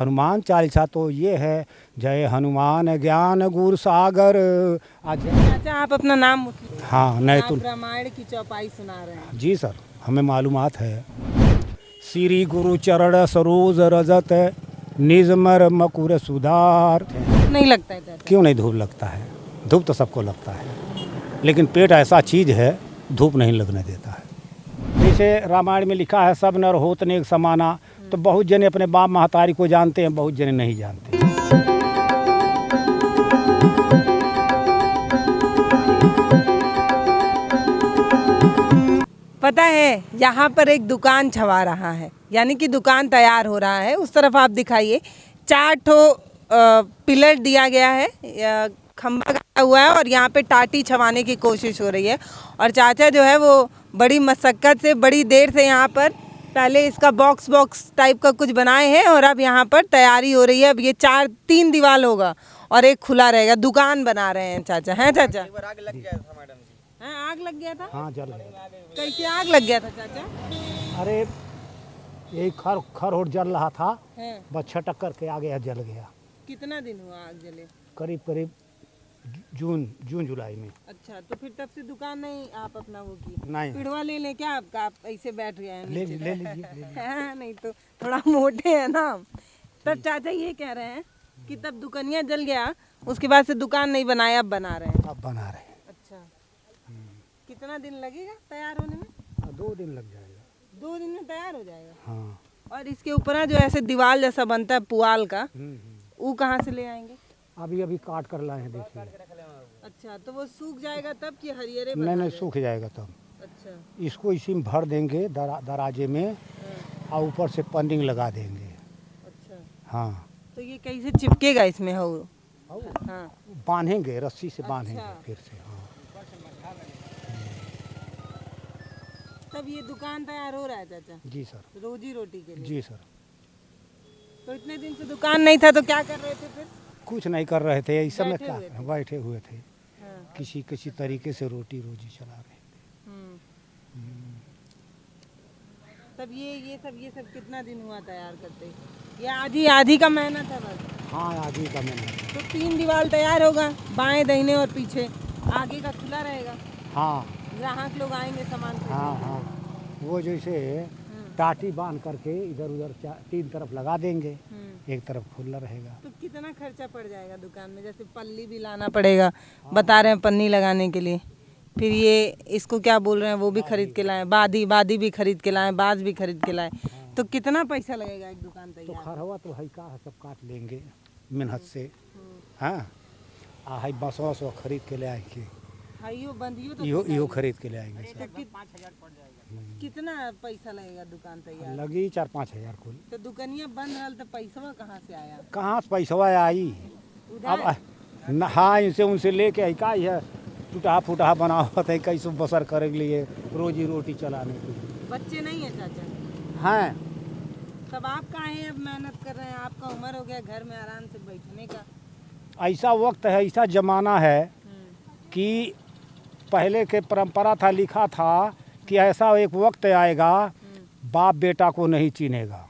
हनुमान चालीसा तो ये है, जय हनुमान ज्ञान गुर सागर। आज चाचा आप अपना नाम हाँ नहीं तो आप रामायण की चौपाई सुना रहे हैं। जी सर, हमें मालूमात है। श्री गुरु चरण सरोज रजत निजमर मकुर सुधार। नहीं लगता है चाचा? क्यों नहीं धूप लगता है? धूप तो सबको लगता है, लेकिन पेट ऐसा चीज है धूप नहीं लगने देता है। जैसे रामायण में लिखा है, सब नर होत नेक समाना, तो बहुत जने अपने बाप महतारी को जानते हैं, बहुत जने नहीं जानते। पता है यहाँ पर एक दुकान छवा रहा है, यानी कि दुकान तैयार हो रहा है। उस तरफ आप दिखाइए, 4 ठो पिलर दिया गया है, खंभा गाड़ा हुआ है और यहाँ पे टाटी छवाने की कोशिश हो रही है। और चाचा जो है वो बड़ी मशक्क़त से, बड़ी देर से यहाँ पर पहले इसका बॉक्स टाइप का कुछ बनाए हैं और अब यहाँ पर तैयारी हो रही है। अब ये 3 दीवार होगा और एक खुला रहेगा, दुकान बना रहे हैं चाचा। हैं चाचा? आग लग गया था मैडम जी। हैं, आग लग गया था? हाँ जल गया। कैसे आग लग गया था चाचा? अरे यही खर और जल रहा था, हैं, बस छटक करके आ गया, जल गया। कितना दिन हुआ आग जले? करीब करीब जून जुलाई में। अच्छा, तो फिर तब से दुकान नहीं आप अपना वो की? नहीं। पिड़वा ले लें क्या आपका? आप ऐसे बैठ गए हैं ले नीचे। ले लीजिए। हाँ, नहीं तो थोड़ा मोटे हैं ना। तब चाचा ये कह रहे हैं कि तब दुकानिया जल गया, उसके बाद से दुकान नहीं बनाया, अब बना रहे हैं। अब बना रहे हैं। अच्छा, कितना दिन लगेगा तैयार होने में? 2 दिन लग जाएगा। 2 दिन में तैयार हो जाएगा। हाँ। और इसके ऊपर जो ऐसे दीवार जैसा बनता है पुआल का, वो कहाँ से ले आएंगे? अभी काट कर लाए हैं, देखिए। अच्छा, तो वो सूख जाएगा तब कि हरियरे नहीं नहीं, सूख जाएगा तब। अच्छा, इसको इसी में भर देंगे दराजे में, और ऊपर से पंडिंग लगा देंगे। अच्छा। हाँ, तो ये कैसे चिपकेगा इसमें? हो हाँ, बांधेंगे, रस्सी से बांधेंगे अच्छा। फिर से। हाँ। तब ये दुकान तैयार हो रहा है चाचा? जी सर। रोजी रोटी के लिए? जी सर। तो इतने दिन से दुकान नहीं था तो क्या कर रहे थे फिर? कुछ नहीं कर रहे थे, इस समय बैठे क्या हुए थे। बैठे हुए थे। हाँ। किसी तरीके से रोटी रोजी चला रहे थे। तब ये सब कितना दिन हुआ तैयार करते? ये आधी का मेहनत है बस? हाँ, आगे का मेहनत। तो 3 दीवार तैयार होगा, बाएं दाहिने और पीछे, आगे का खुला रहेगा। हाँ ग्राहक लोग आएंगे सामान खरीदने। हाँ हाँ, वो जैसे टाटी बांध करके इधर उधर 3 तरफ लगा देंगे, एक तरफ खुला रहेगा। तो कितना खर्चा पड़ जाएगा दुकान में? जैसे पल्ली भी लाना पड़ेगा, बता रहे हैं पन्नी लगाने के लिए, फिर ये इसको क्या बोल रहे हैं वो भी खरीद के लाएं, बादी भी खरीद के लाएं, बाज भी खरीद के लाएं, तो कितना पैसा लगेगा एक दुकान तो तैयार? खरवा तो है का, सब काट लेंगे मेहनत से। हाँ, है बसवा सवा खरीद के ले आएंगे, हाइयो बंदियो तो इहो खरीद के ले आएंगे सर। तो कितना पैसा लगेगा दुकान तैयार? लगी 4-5 हजार कुल। तो दुकानिया बंद रहल तो पैसा कहाँ से आया? कहाँ से पैसा आई? उधार? अब हाँ, इनसे उनसे लेके आई का है, टूटा फूटा बना हुआ था, कैसे बसर करे के लिए, रोजी रोटी चलाने के लिए। बच्चे नहीं है चाचा? हाँ, तब आप काहे अब मेहनत कर रहे हैं? आपका उम्र हो गया घर में आराम से बैठने का। ऐसा वक्त है, ऐसा जमाना है कि पहले के परंपरा था, लिखा था कि ऐसा एक वक्त आएगा बाप बेटा को नहीं चिन्हेगा।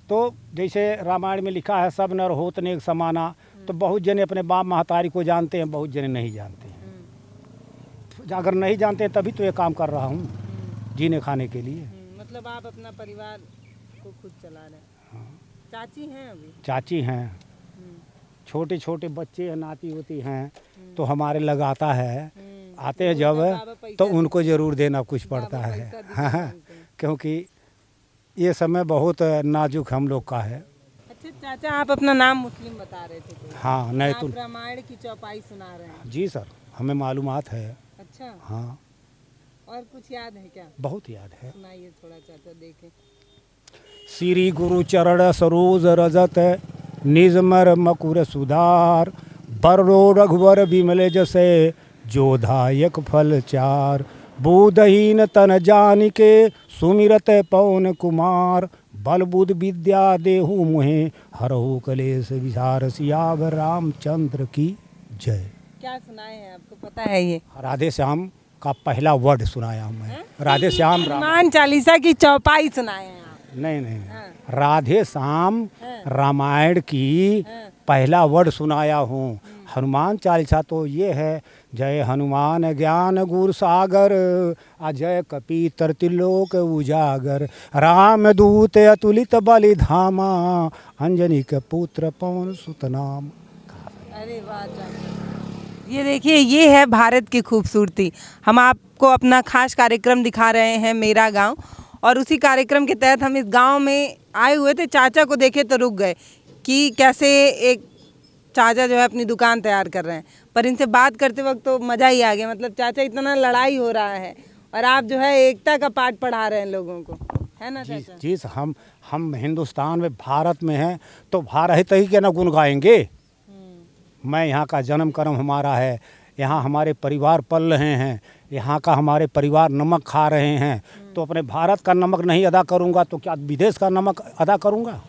तो जैसे रामायण में लिखा है, सब नर होत नेक समाना, तो बहुत जने अपने बाप महतारी को जानते हैं, बहुत जने नहीं जानते हैं। अगर नहीं जानते हैं तभी तो ये काम कर रहा हूँ, जीने खाने के लिए। मतलब आप अपना परिवार को खुद चला रहे हैं। चाची हैं अभी? चाची हैं, छोटे छोटे बच्चे हैं, नाती होती हैं, तो हमारे लगाता है, आते हैं जब तो उनको ज़रूर देना कुछ पड़ता है। हाँ, क्योंकि ये समय बहुत नाजुक हम लोग का है। अच्छा चाचा, आप अपना नाम मुस्लिम बता रहे थे कोई? हाँ नहीं तो। आप रामायण की चौपाई सुना रहे हैं? जी सर, हमें मालूमात है। अच्छा, हाँ, और कुछ याद है क्या? बहुत याद है। सुनाइए थोड़ा चाचा, देखें। श्री गुरु चरण सरोज रजत निजमर मकुर सुधार, बरो रघुवर विमल जसे जोधायक फल चार, बुधहीन तन जानिके सुमिरत पवन कुमार, बल बुध विद्या देहु मुहे हरहु कलेश विचार, सियावर रामचंद्र की जय। क्या सुनाए हैं, आपको पता है ये? राधे श्याम का पहला वर्ड सुनाया हूँ मैं। राधे श्याम राम। हनुमान चालीसा की चौपाई सुनाए हैं आप? नहीं नहीं हाँ। राधे श्याम हाँ। रामायण की हाँ। पहला वर्ड सुनाया हूँ। हनुमान चालीसा तो ये है, जय हनुमान ज्ञान गुर सागर, अजय कपीतर त्रिलोक उजागर, राम दूत अतुलित बलि धामा, अंजनी के पुत्र पवन सुत नाम। अरे वाह चाचा, ये देखिए ये है भारत की खूबसूरती। हम आपको अपना खास कार्यक्रम दिखा रहे हैं, मेरा गांव, और उसी कार्यक्रम के तहत हम इस गांव में आए हुए थे। चाचा को देखे तो रुक गए कि कैसे एक चाचा जो है अपनी दुकान तैयार कर रहे हैं, पर इनसे बात करते वक्त तो मज़ा ही आ गया। मतलब चाचा, इतना लड़ाई हो रहा है और आप जो है एकता का पाठ पढ़ा रहे हैं लोगों को, है ना जी चाचा? जी, हम हिंदुस्तान में भारत में हैं तो भारत ही के ना गुण गाएंगे। मैं यहाँ का जन्म कर्म हमारा है, यहाँ हमारे परिवार पल रहे हैं, यहाँ का हमारे परिवार नमक खा रहे हैं, तो अपने भारत का नमक नहीं अदा करूँगा तो क्या विदेश का नमक अदा करूँगा?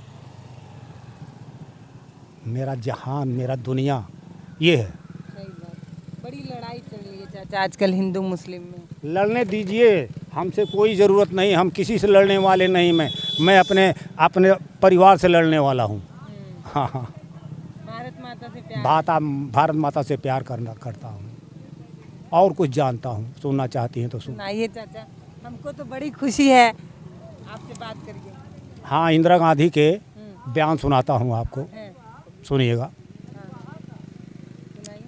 मेरा जहान, मेरा दुनिया ये है। सही बात। बड़ी लड़ाई चल रही है चाचा आजकल हिंदू मुस्लिम में। लड़ने दीजिए, हमसे कोई ज़रूरत नहीं, हम किसी से लड़ने वाले नहीं। मैं अपने अपने परिवार से लड़ने वाला हूँ। हाँ हाँ, भारत माता से प्यार। भारत माता से प्यार करता हूँ और कुछ जानता हूँ। सुनना चाहती हैं तो सुन। सुनाइए चाचा, हमको तो बड़ी खुशी है आपसे बात करके। हाँ, इंदिरा गांधी के बयान सुनाता हूँ आपको, हैं। सुनिएगा। सुनाइए।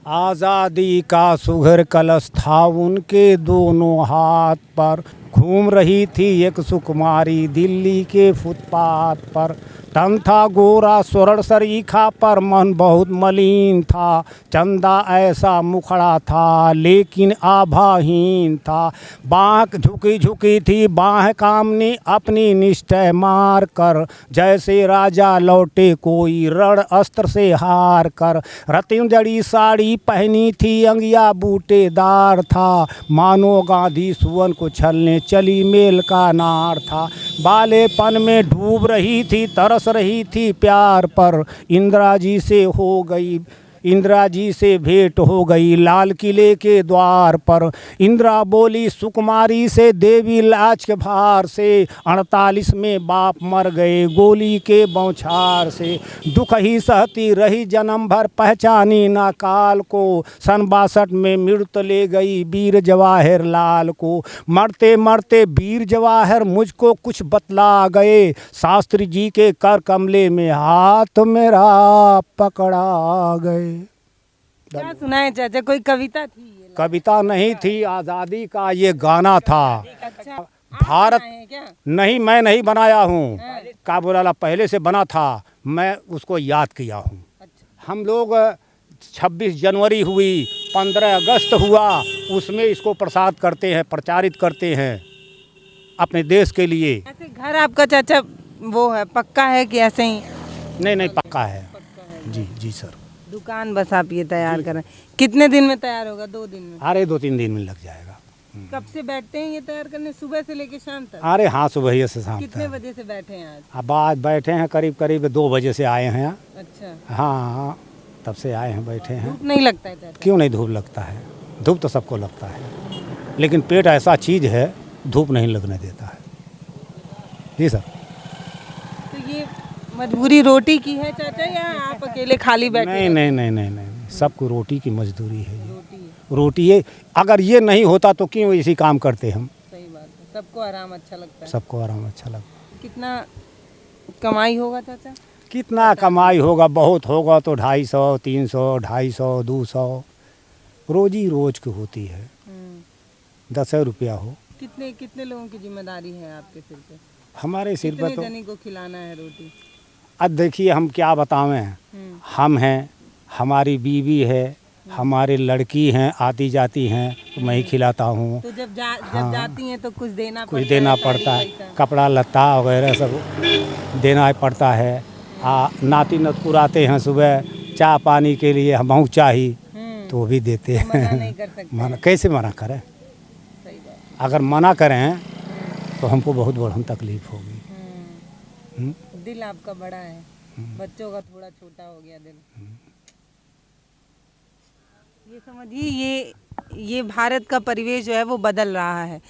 आज़ादी का सुघर कलश था उनके दोनों हाथ पर, घूम रही थी एक सुकुमारी दिल्ली के फुटपाथ पर। तन था गोरा स्वर्ण सरीखा पर मन बहुत मलिन था, चंदा ऐसा मुखड़ा था लेकिन आभाहीन था। बाँह झुकी झुकी थी बाँह कामनी अपनी निश्चय मार कर, जैसे राजा लौटे कोई रण अस्त्र से हार कर। रत्न जड़ी साड़ी पहनी थी अंगिया बूटेदार था, मानो गांधी सुवन को छलने चली मेल का नार था। बालेपन में डूब रही थी तरस रही थी प्यार पर, इंदिरा जी से भेंट हो गई लाल किले के द्वार पर। इंदिरा बोली सुकुमारी से देवी लाज के भार से, 48 में बाप मर गए गोली के बौछार से। दुख ही सहती रही जन्म भर पहचानी ना काल को, सन 62 में मृत ले गई वीर जवाहर लाल को। मरते मरते वीर जवाहर मुझको कुछ बतला गए, शास्त्री जी के कर कमले में हाथ मेरा पकड़ा गए। क्या सुनाए चाचा, कोई कविता थी? ये कविता नहीं थी, आज़ादी का ये गाना था। अच्छा, भारत है क्या? नहीं, मैं नहीं बनाया हूँ, का बोला पहले से बना था, मैं उसको याद किया हूँ। अच्छा। हम लोग 26 जनवरी हुई, 15 अगस्त हुआ, उसमें इसको प्रसाद करते हैं, प्रचारित करते हैं अपने देश के लिए। ऐसे घर आपका चाचा वो है पक्का है कि ऐसे ही? नहीं पक्का है। पक्का है। जी जी सर। दुकान बस आप ये तैयार करें, कितने दिन में तैयार होगा? 2 दिन में? अरे 2-3 दिन में लग जाएगा। कब से बैठते हैं ये तैयार करने? सुबह से लेके शाम तक? अरे हाँ, सुबह ही से शाम कितने तक। बजे से बैठे हैं आज? अब आज बैठे हैं करीब 2 बजे से आए हैं। अच्छा। हाँ, तब से आए हैं, बैठे हैं। धूप नहीं लगता है चाचा? क्यों नहीं, धूप लगता है, धूप तो सबको लगता है, लेकिन पेट ऐसा चीज़ है धूप नहीं लगने देता है। जी सर। तो ये मजबूरी रोटी की है चाचा, या आप अकेले खाली बैठे नहीं हैं? नहीं नहीं नहीं नहीं, सबको रोटी की मजदूरी है ये। रोटी है। रोटी है, अगर ये नहीं होता तो क्यों इसी काम करते हम। सही बात है, सबको आराम अच्छा लगता है। सबको आराम अच्छा लगता है। कितना कमाई होगा चाचा? कितना कमाई होगा, बहुत होगा तो 250, 300, 250, 200 रोजी रोज की होती है। 10 रुपया हो। कितने लोगों की जिम्मेदारी है आपके सिर पे? हमारे सिर पर कितने तो जने को खिलाना है रोटी? अब देखिए हम क्या बतावें, हम हैं, हमारी बीवी है, हमारी लड़की हैं, आती जाती हैं, तो मैं ही खिलाता हूँ। तो जब जाती हैं तो कुछ देना पड़ता है, कपड़ा लत्ता वगैरह सब देना पड़ता है। नाती नतकुर आते हैं सुबह चाय पानी के लिए, हम चाहिए तो वो भी देते हैं। मना नहीं कर सकते। मना कैसे मना करें? सही बात। अगर मना करें तो हमको बहुत बड़ा तकलीफ होगी। दिल आपका बड़ा है, बच्चों का थोड़ा छोटा हो गया दिल। ये समझिए, ये भारत का परिवेश जो है वो बदल रहा है।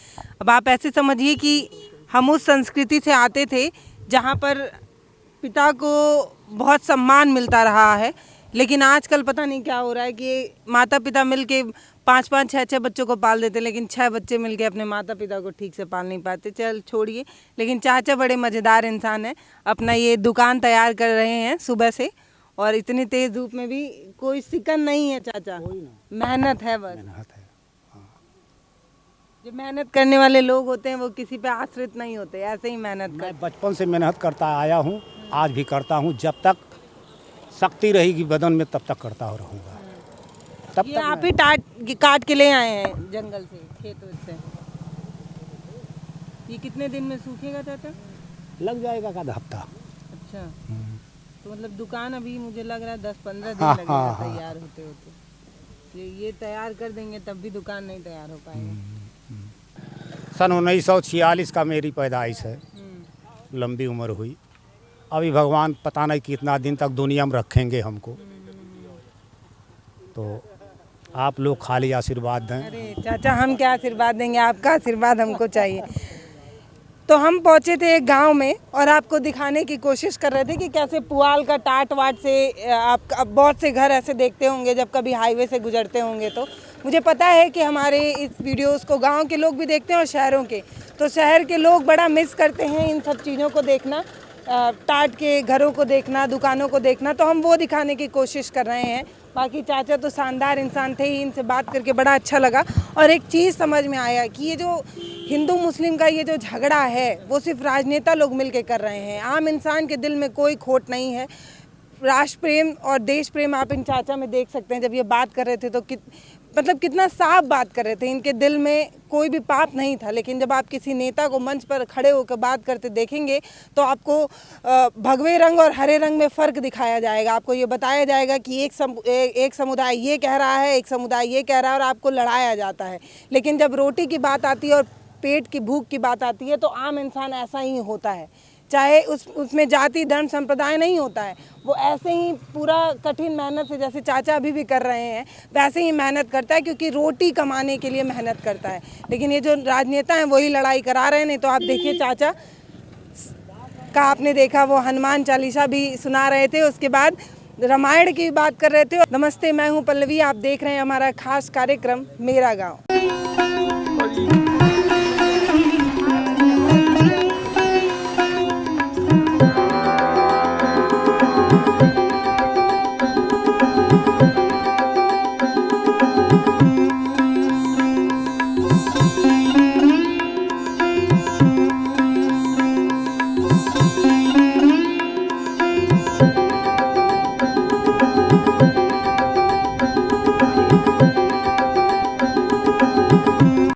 अब आप ऐसे समझिए कि हम उस संस्कृति से आते थे जहाँ पर पिता को बहुत सम्मान मिलता रहा है, लेकिन आजकल पता नहीं क्या हो रहा है कि माता पिता मिलके 5-5, 6-6 बच्चों को पाल देते, लेकिन 6 बच्चे मिलके अपने माता पिता को ठीक से पाल नहीं पाते। चल छोड़िए, लेकिन चाचा बड़े मज़ेदार इंसान हैं, अपना ये दुकान तैयार कर रहे हैं सुबह से, और इतनी तेज़ धूप में भी कोई सिकन नहीं है चाचा, मेहनत है बस। मेहनत है। जो मेहनत करने वाले लोग होते हैं वो किसी पे आश्रित नहीं होते, ऐसे ही मेहनत मैं करते। बचपन से मेहनत करता आया हूँ, आज भी करता हूँ, जब तक शक्ति रहेगी बदन में तब तक करता रहूँगा। तब ये तक आप ही काट के ले आए हैं जंगल से, खेत से। ये कितने दिन में सूखेगा चाचा? लग जाएगा आधा हफ्ता। अच्छा, तो मतलब दुकान अभी मुझे लग रहा है 10-15 दिन हाँ, लगेगा हाँ, हाँ। तैयार होते होते। ये तैयार कर देंगे तब भी दुकान नहीं तैयार हो पाएगा। सन 1946 का मेरी पैदाइश है, लंबी उम्र हुई। अभी भगवान पता नहीं कितना दिन तक दुनिया में रखेंगे हमको, तो आप लोग खाली आशीर्वाद दें। अरे चाचा, हम क्या आशीर्वाद देंगे, आपका आशीर्वाद हमको चाहिए। तो हम पहुंचे थे एक गांव में और आपको दिखाने की कोशिश कर रहे थे कि कैसे पुआल का टाट वाट से आप अब बहुत से घर ऐसे देखते होंगे जब कभी हाईवे से गुजरते होंगे। तो मुझे पता है कि हमारे इस वीडियोस को गांव के लोग भी देखते हैं और शहरों के, तो शहर के लोग बड़ा मिस करते हैं इन सब चीज़ों को देखना, टाट के घरों को देखना, दुकानों को देखना। तो हम वो दिखाने की कोशिश कर रहे हैं। बाकी चाचा तो शानदार इंसान थे ही, इनसे बात करके बड़ा अच्छा लगा। और एक चीज़ समझ में आया कि ये जो हिंदू मुस्लिम का ये जो झगड़ा है वो सिर्फ राजनेता लोग मिलके कर रहे हैं, आम इंसान के दिल में कोई खोट नहीं है। राष्ट्र प्रेम और देश प्रेम आप इन चाचा में देख सकते हैं। जब ये बात कर रहे थे तो मतलब कितना साफ बात कर रहे थे, इनके दिल में कोई भी पाप नहीं था। लेकिन जब आप किसी नेता को मंच पर खड़े होकर बात करते देखेंगे तो आपको भगवे रंग और हरे रंग में फ़र्क दिखाया जाएगा। आपको ये बताया जाएगा कि एक समुदाय ये कह रहा है, एक समुदाय ये कह रहा है, और आपको लड़ाया जाता है। लेकिन जब रोटी की बात आती है और पेट की भूख की बात आती है तो आम इंसान ऐसा ही होता है, चाहे उसमें जाति धर्म संप्रदाय नहीं होता है। वो ऐसे ही पूरा कठिन मेहनत से, जैसे चाचा अभी भी कर रहे हैं, वैसे ही मेहनत करता है, क्योंकि रोटी कमाने के लिए मेहनत करता है। लेकिन ये जो राजनेता हैं वही लड़ाई करा रहे हैं। नहीं तो आप देखिए चाचा का, आपने देखा वो हनुमान चालीसा भी सुना रहे थे, उसके बाद रामायण की बात कर रहे थे। नमस्ते, मैं हूँ पल्लवी, आप देख रहे हैं हमारा खास कार्यक्रम मेरा गाँव।